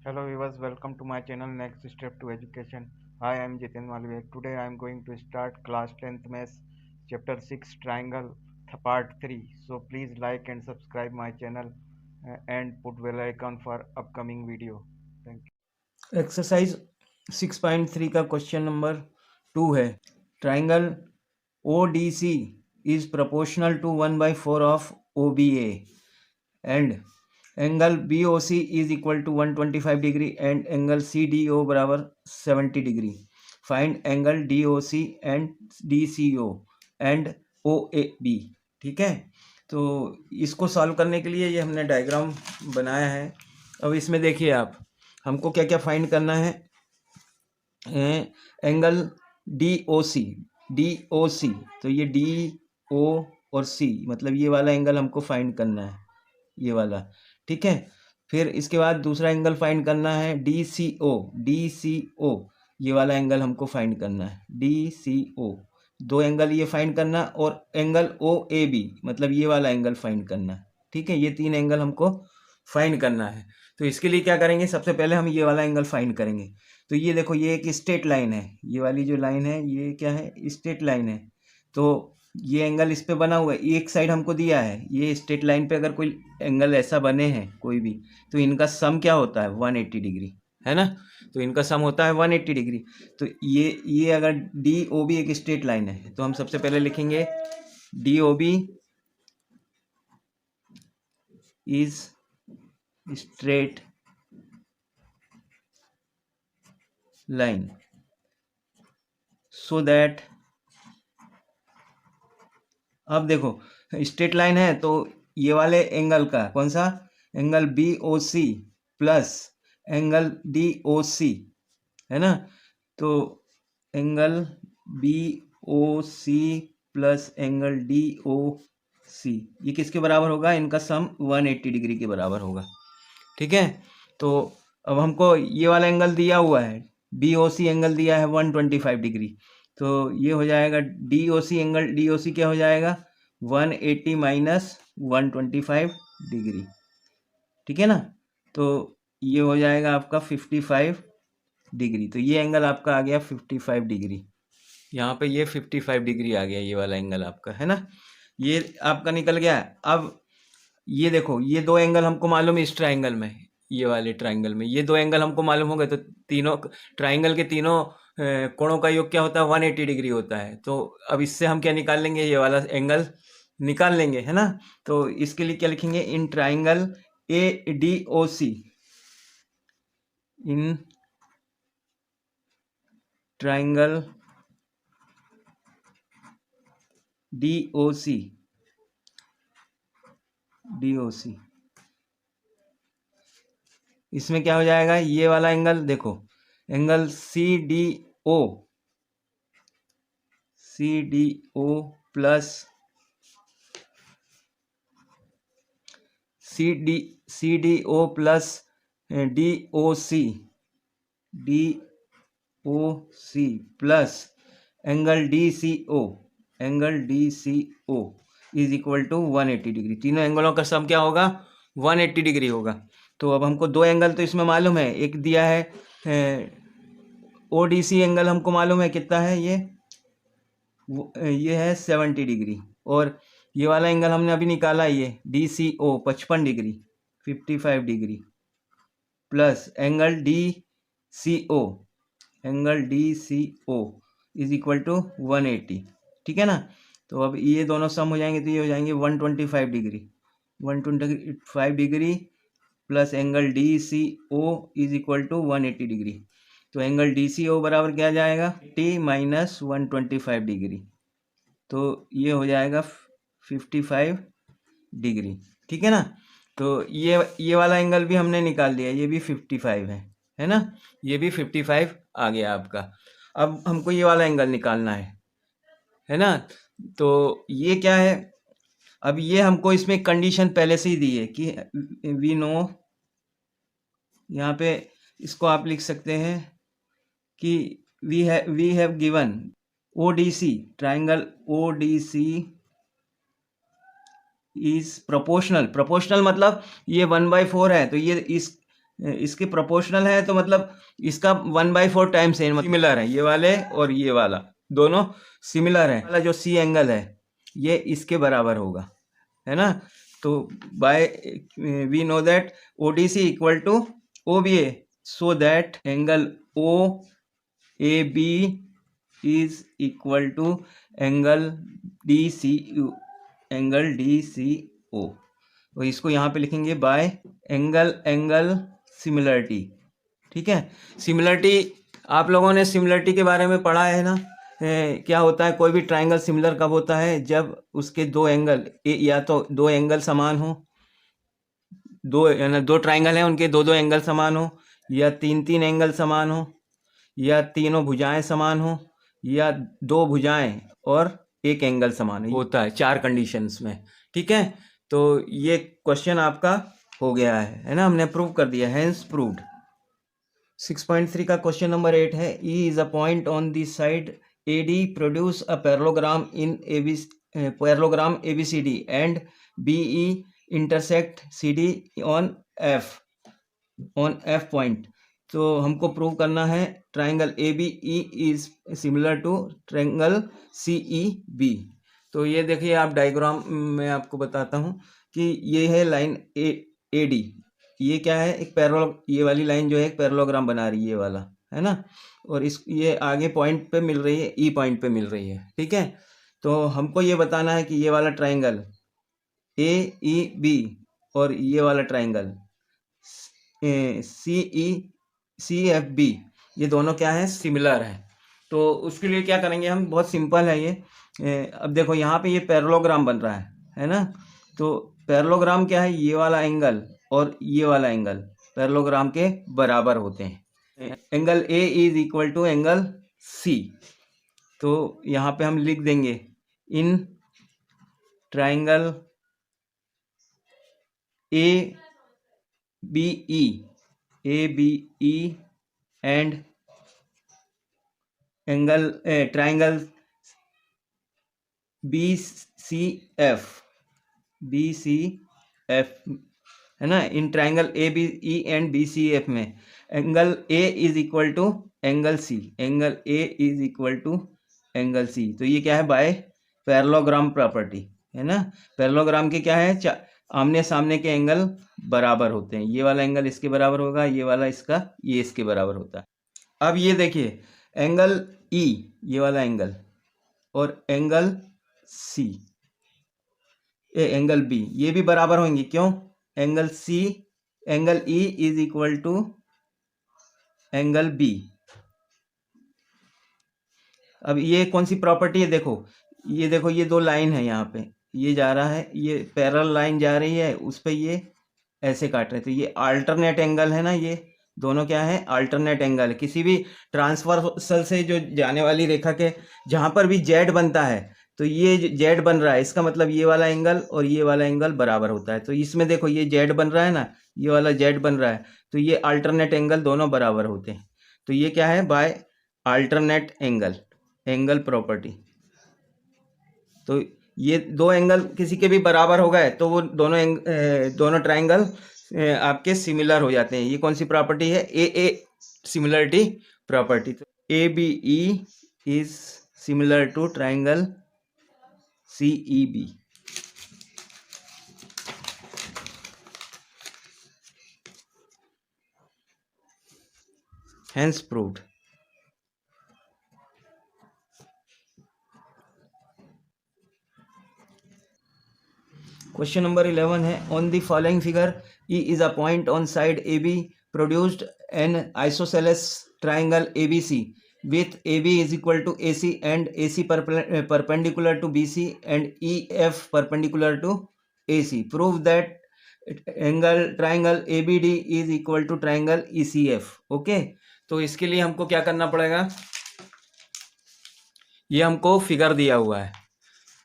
Hello viewers, welcome to my channel Next Step to Education. Hi, I am Jiten Malviya. Today I am going to start class 10th Maths chapter 6 Triangle part 3. So please like and subscribe my channel and put bell icon for upcoming video. Thank you. Exercise 6.3 का question number 2 है। Triangle O D C is proportional to 1/4 of O B and angle B O C is equal to 125 degree and angle C D O बराबर 70 degree. Find angle D O C and D C O and O A B. ठीक है, तो इसको solve करने के लिए ये हमने डायग्राम बनाया है। अब इसमें देखिए आप, हमको क्या क्या फाइंड करना है। एंगल डी ओ सी, तो ये डी ओ और सी मतलब ये वाला एंगल हमको फाइंड करना है, ये वाला। ठीक है, फिर इसके बाद दूसरा एंगल फाइंड करना है डी सी ओ, ये वाला एंगल हमको फाइंड करना है डी सी ओ। दो एंगल ये फाइंड करना और एंगल ओ ए बी मतलब ये वाला एंगल फाइंड करना है। ठीक है, ये तीन एंगल हमको फाइंड करना है। तो इसके लिए क्या करेंगे, सबसे पहले हम ये वाला एंगल फाइंड करेंगे। तो ये देखो, ये एक स्ट्रेट लाइन है, ये वाली जो लाइन है ये क्या है, स्ट्रेट लाइन है। तो ये एंगल इस पे बना हुआ है, एक साइड हमको दिया है। ये स्ट्रेट लाइन पे अगर कोई एंगल ऐसा बने हैं कोई भी, तो इनका सम क्या होता है 180 डिग्री, है ना। तो इनका सम होता है 180 डिग्री। तो ये अगर डी ओ बी एक स्ट्रेट लाइन है तो हम सबसे पहले लिखेंगे D O B is straight line so that, अब देखो स्ट्रेट लाइन है तो ये वाले एंगल का कौन सा, angle B O C plus angle D O C, है ना। तो angle B O C plus angle D O C ये किसके बराबर होगा, इनका सम 180 डिग्री के बराबर होगा। ठीक है, तो अब हमको ये वाला एंगल दिया हुआ है, बी ओ सी एंगल दिया है 125 डिग्री। तो ये हो जाएगा डी ओ सी, एंगल डी ओ सी क्या हो जाएगा 180 माइनस 125 डिग्री। ठीक है ना, तो ये हो जाएगा आपका 55 डिग्री। तो ये एंगल आपका आ गया 55 डिग्री, यहाँ पे ये 55 डिग्री आ गया, ये वाला एंगल आपका, है ना। ये आपका निकल गया। अब ये देखो, ये दो एंगल हमको मालूम है इस ट्राइंगल में, ये वाले ट्राइंगल में ये दो एंगल हमको मालूम हो गए। तो तीनों ट्राइंगल के तीनों कोणों का योग क्या होता है 180 डिग्री होता है। तो अब इससे हम क्या निकाल लेंगे, ये वाला एंगल निकाल लेंगे, है ना। तो इसके लिए क्या लिखेंगे, in triangle A D O C, in triangle D O C इसमें क्या हो जाएगा, ये वाला एंगल देखो, angle O plus C D O plus D O C plus angle D C O is equal to 180 degree. तीनों एंगलों का सम क्या होगा 180 डिग्री होगा। तो अब हमको दो एंगल तो इसमें मालूम है, एक दिया है ओ डी सी एंगल हमको मालूम है कितना है, ये है 70 डिग्री। और ये वाला एंगल हमने अभी निकाला, ये D C O 55 degree 55 degree plus angle D C O is equal to 180। ठीक है ना, तो अब ये दोनों सम हो जाएंगे तो ये हो जाएंगे 125 degree plus angle D C O is equal to 180 degree. तो एंगल डी सी ओ बराबर क्या जाएगा टी माइनस 125 डिग्री, तो ये हो जाएगा 55 डिग्री। ठीक है ना, तो ये वाला एंगल भी हमने निकाल लिया, ये भी 55 है ना, ये भी 55 आ गया आपका। अब हमको ये वाला एंगल निकालना है ना। तो ये क्या है, अब ये हमको इसमें कंडीशन पहले से ही दी है कि वी नो, यहाँ पे इसको आप लिख सकते हैं कि we have given ODC, triangle ODC is proportional मतलब ये 1/4 है, तो ये इसके प्रोपोर्शनल है, तो मतलब इसका 1/4 टाइम्स है, सिमिलर है, ये वाले और ये वाला दोनों सिमिलर है। वाला जो सी एंगल है ये इसके बराबर होगा, है ना। तो by we know that ODC equal to OBA, so that angle OAB is equal to angle DCO, angle DCO। तो इसको यहाँ पे लिखेंगे बाय एंगल सिमिलरिटी। ठीक है, सिमिलरिटी आप लोगों ने सिमिलरिटी के बारे में पढ़ा है ना। क्या होता है, कोई भी ट्राइंगल सिमिलर कब होता है, जब उसके दो एंगल या तो दो एंगल समान हो, दो ट्राइंगल हैं उनके दो एंगल समान हो, या तीन एंगल समान हो, या तीनों भुजाएं समान हो, या दो भुजाएं और एक एंगल समान होता है 4 कंडीशंस में। ठीक है, तो ये क्वेश्चन आपका हो गया है ना, हमने प्रूव कर दिया, हेंस प्रूव्ड। 6.3 का क्वेश्चन नंबर 8 है, E is a point on the side AD produce a parallelogram in parallelogram ABCD and BE intersect CD on F point। तो हमको प्रूव करना है triangle ABE is similar to triangle CEB। तो ये देखिए, आप diagram में आपको बताता हूँ कि ये है लाइन AD, ये क्या है, एक पैरेलल, ये वाली लाइन जो है एक पैरेललोग्राम बना रही है, ये वाला है ना, और इस ये आगे पॉइंट पे मिल रही है, E पॉइंट पे मिल रही है। ठीक है, तो हमको ये बताना है कि ये वाला ट्राइंगल AEB और ये वाला ट्राइंगल CECFB, ये दोनों क्या है, सिमिलर है। तो उसके लिए क्या करेंगे हम, बहुत सिंपल है ये। अब देखो यहाँ पे ये पैरेललोग्राम बन रहा है ना। तो पैरेललोग्राम क्या है, ये वाला एंगल और ये वाला एंगल पैरेललोग्राम के बराबर होते हैं। Angle A is equal to angle C। तो यहाँ पे हम लिख देंगे, in triangle ABE and angle triangle BCF है ना, in triangle ABE and BCF में angle A is equal to angle C, angle A is equal to angle C। तो ये क्या है, बाय पैरेललोग्राम प्रॉपर्टी, है ना। पैरेललोग्राम के क्या है, आमने सामने के एंगल बराबर होते हैं, ये वाला एंगल इसके बराबर होगा, ये वाला इसका, ये इसके बराबर होता है। अब ये देखिए, एंगल E, ये वाला एंगल, और एंगल C, एंगल B, ये भी बराबर होंगे। क्यों, angle E is equal to angle B। अब ये कौन सी प्रॉपर्टी है, देखो ये दो लाइन है, यहाँ पे ये जा रहा है, ये पैरेलल लाइन जा रही है, उस पर ये ऐसे काट रहे, तो ये अल्टरनेट एंगल है ना, ये दोनों क्या है, अल्टरनेट एंगल है। किसी भी ट्रांसवर्सल से जो जाने वाली रेखा के जहाँ पर भी जेड बनता है, तो ये जेड बन रहा है, इसका मतलब ये वाला एंगल और ये वाला एंगल बराबर होता है। तो इसमें देखो, ये जेड बन रहा है ना, ये वाला जेड बन रहा है, तो ये अल्टरनेट एंगल दोनों बराबर होते हैं। तो ये क्या है, बाय अल्टरनेट एंगल प्रॉपर्टी। तो ये दो एंगल किसी के भी बराबर हो गए तो वो दोनों ट्राइंगल आपके सिमिलर हो जाते हैं। ये कौन सी प्रॉपर्टी है, ए सिमिलरिटी प्रॉपर्टी। तो ABE is similar to triangle CEB। Hence proved। Question number 11 है, on the following figure E is a point on side AB produced an isosceles triangle ABC with AB is equal to AC and AC perpendicular to BC and EF perpendicular to AC। Prove that triangle ABD is equal to triangle ECF। Okay, तो इसके लिए हमको क्या करना पड़ेगा, ये हमको figure दिया हुआ है।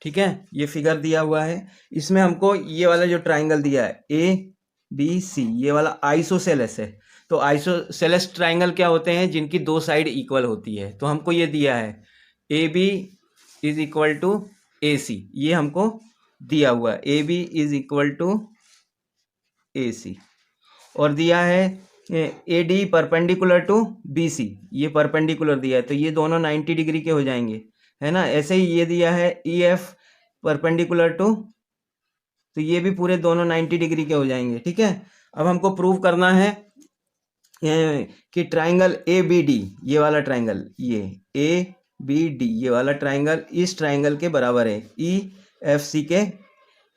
ठीक है, ये फिगर दिया हुआ है, इसमें हमको ये वाला जो ट्राइंगल दिया है ABC, ये वाला आइसोसेलेस है। तो आइसोसेलेस ट्राइंगल क्या होते हैं, जिनकी दो साइड इक्वल होती है। तो हमको ये दिया है AB is equal to AC, ये हमको दिया हुआ है AB is equal to AC, और दिया है A D perpendicular to B C, ये परपेंडिकुलर दिया है तो ये दोनों 90 डिग्री के हो जाएंगे, है ना। ऐसे ही ये दिया है ई एफ परपेंडिकुलर टू, तो ये भी पूरे दोनों 90 डिग्री के हो जाएंगे, ठीक है। अब हमको प्रूव करना है कि ट्राइंगल ए बी डी, ये वाला ट्राइंगल, ये ए बी डी ये वाला ट्राइंगल इस ट्राइंगल के बराबर है, ई एफ सी के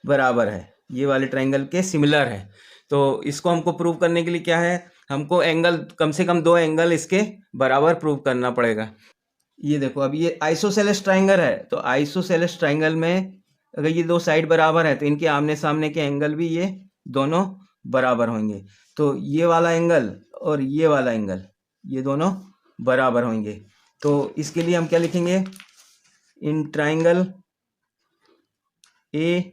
बराबर है, ये वाले ट्राइंगल के सिमिलर है। तो इसको हमको प्रूव करने के लिए क्या है, हमको एंगल, कम से कम 2 एंगल इसके बराबर प्रूव करना पड़ेगा। ये देखो, अब ये आइसोसेलेस ट्राइंगल है, तो आइसोसेलेस ट्राइंगल में अगर ये 2 साइड बराबर है तो इनके आमने सामने के एंगल भी ये दोनों बराबर होंगे। तो ये वाला एंगल और ये वाला एंगल ये दोनों बराबर होंगे। तो इसके लिए हम क्या लिखेंगे, in triangle A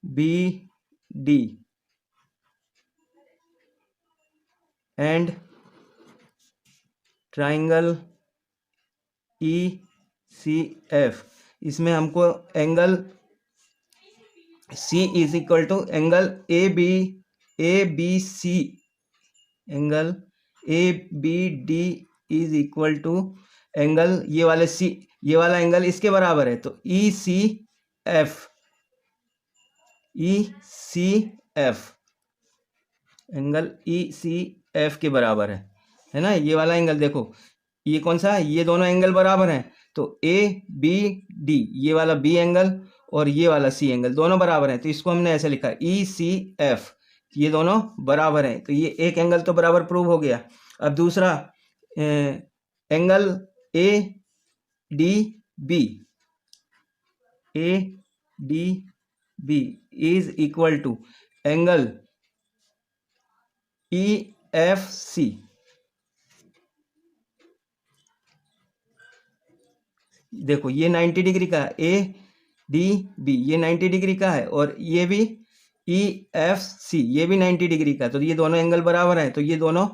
B D and triangle E C F, इसमें हमको angle C is equal to angle A B C, angle A B D is equal to angle ये वाले C, ये वाला एंगल इसके बराबर है, तो E C F angle E C F के बराबर है ना। ये वाला एंगल देखो, ये कौन सा है, ये दोनों एंगल बराबर हैं, तो ए बी डी ये वाला बी एंगल और ये वाला सी एंगल दोनों बराबर हैं, तो इसको हमने ऐसे लिखा ई सी एफ, ये दोनों बराबर हैं, तो ये एक एंगल तो बराबर प्रूव हो गया। अब दूसरा angle A D B, A D B is equal to angle E F C, देखो ये 90 डिग्री का है, ए डी बी ये 90 डिग्री का है, और ये भी ई एफ सी ये भी 90 डिग्री का, तो ये दोनों एंगल बराबर हैं, तो ये दोनों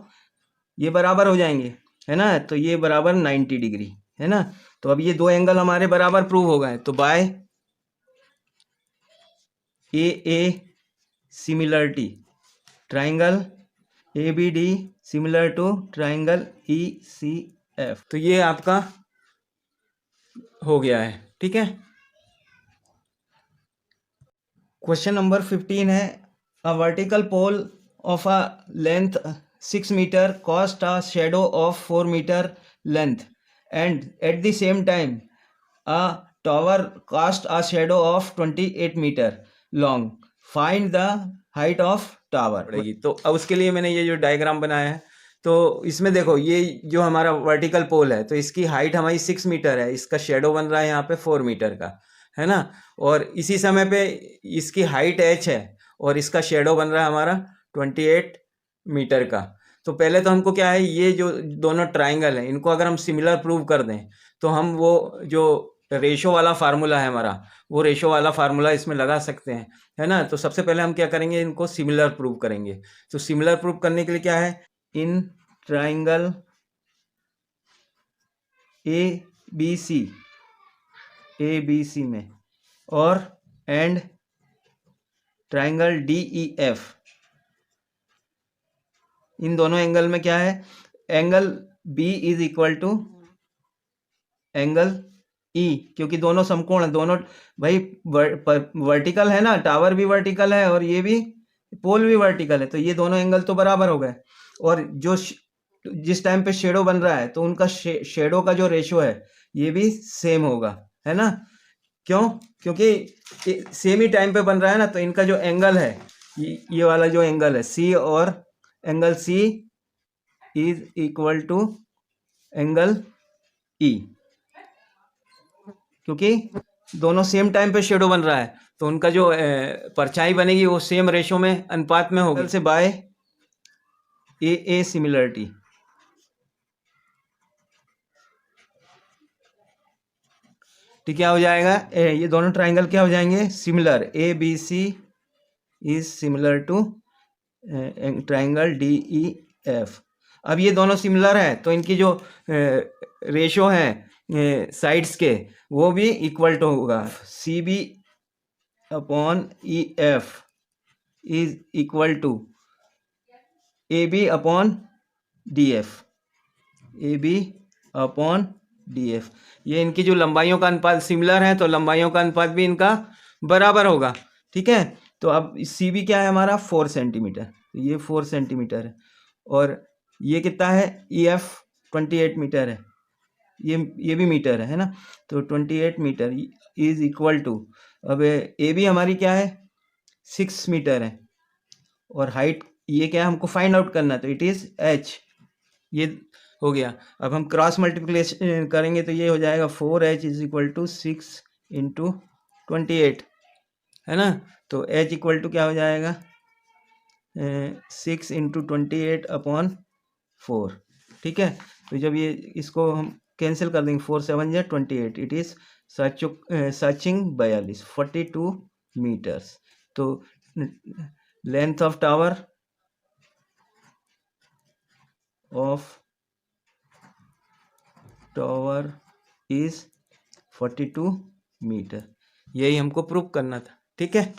ये बराबर हो जाएंगे, है ना। तो ये बराबर 90 डिग्री, है ना। तो अब ये 2 एंगल हमारे बराबर प्रूव हो गए, तो by a similarity triangle A B D similar to triangle E C F, तो ये आपका हो गया है, ठीक है। क्वेश्चन नंबर 15 है, a vertical pole of a length 6 metre cast a shadow of 4 metre length and at the same time a tower cast a shadow of 28 metre long, find the height of tower पड़ेगी। तो अब उसके लिए मैंने ये जो diagram बनाया है, तो इसमें देखो ये जो हमारा वर्टिकल पोल है, तो इसकी हाइट हमारी 6 मीटर है, इसका शेडो बन रहा है यहाँ पे 4 मीटर का, है ना। और इसी समय पे इसकी हाइट h है और इसका शेडो बन रहा है हमारा 28 मीटर का। तो पहले तो हमको क्या है, ये जो दोनों ट्राइंगल हैं इनको अगर हम सिमिलर प्रूव कर दें, तो हम वो जो रेशो वाला फार्मूला है हमारा, वो रेशो वाला फार्मूला इसमें लगा सकते हैं, है ना। तो सबसे पहले हम क्या करेंगे, इनको सिमिलर प्रूव करेंगे। तो सिमिलर प्रूव करने के लिए क्या है, इन ट्राइंगल ए बी सी में और and triangle D E F, इन दोनों एंगल में क्या है, angle B is equal to angle E, क्योंकि दोनों समकोण है, दोनों भाई वर्टिकल है ना, टावर भी वर्टिकल है और ये भी पोल भी वर्टिकल है, तो ये दोनों एंगल तो बराबर हो गए। और जो जिस टाइम पे शेडो बन रहा है, तो उनका शेडो का जो रेशो है ये भी सेम होगा, है ना। क्यों, क्योंकि सेम ही टाइम पे बन रहा है ना, तो इनका जो एंगल है, ये वाला जो एंगल है सी, और angle C is equal to angle E, क्योंकि दोनों सेम टाइम पे शेडो बन रहा है, तो उनका जो परछाई बनेगी वो सेम रेशो में अनुपात में होगी। से बाय ए सिमिलरिटी, ठीक क्या हो जाएगा, ये दोनों ट्राइंगल क्या हो जाएंगे, similar, A B C is similar to triangle D E F. अब ये दोनों सिमिलर है, तो इनकी जो रेशो है साइड्स के, वो भी इक्वल टू होगा, C B upon E F is equal to A B upon D F, A B upon D F. ये इनकी जो लंबाइयों का अनुपात सिमिलर है तो लंबाइयों का अनुपात भी इनका बराबर होगा, ठीक है। तो अब सी बी क्या है हमारा 4 सेंटीमीटर, तो ये 4 सेंटीमीटर है, और ये कितना है ई एफ 28 मीटर है, ये भी मीटर है ना, तो 28 मीटर इज इक्वल टू, अब ए बी हमारी क्या है 6 मीटर है, और हाइट ये क्या है हमको फाइंड आउट करना है, तो इट इज एच, ये हो गया। अब हम क्रॉस मल्टीप्लिकेशन करेंगे तो ये हो जाएगा 4h is equal to 6 into 28, है ना, तो h इक्वल टू क्या हो जाएगा 6 इंटू 28 अपॉन 4, ठीक है। तो जब ये इसको हम कैंसिल कर देंगे 4 7 या 28, इट इज सर्चिंग 42 मीटर्स। तो length of tower is 42 metre, यही हमको प्रूव करना था, ठीक है।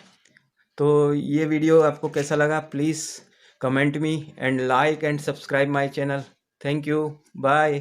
तो ये वीडियो आपको कैसा लगा, please comment me and like and subscribe my channel. Thank you, bye.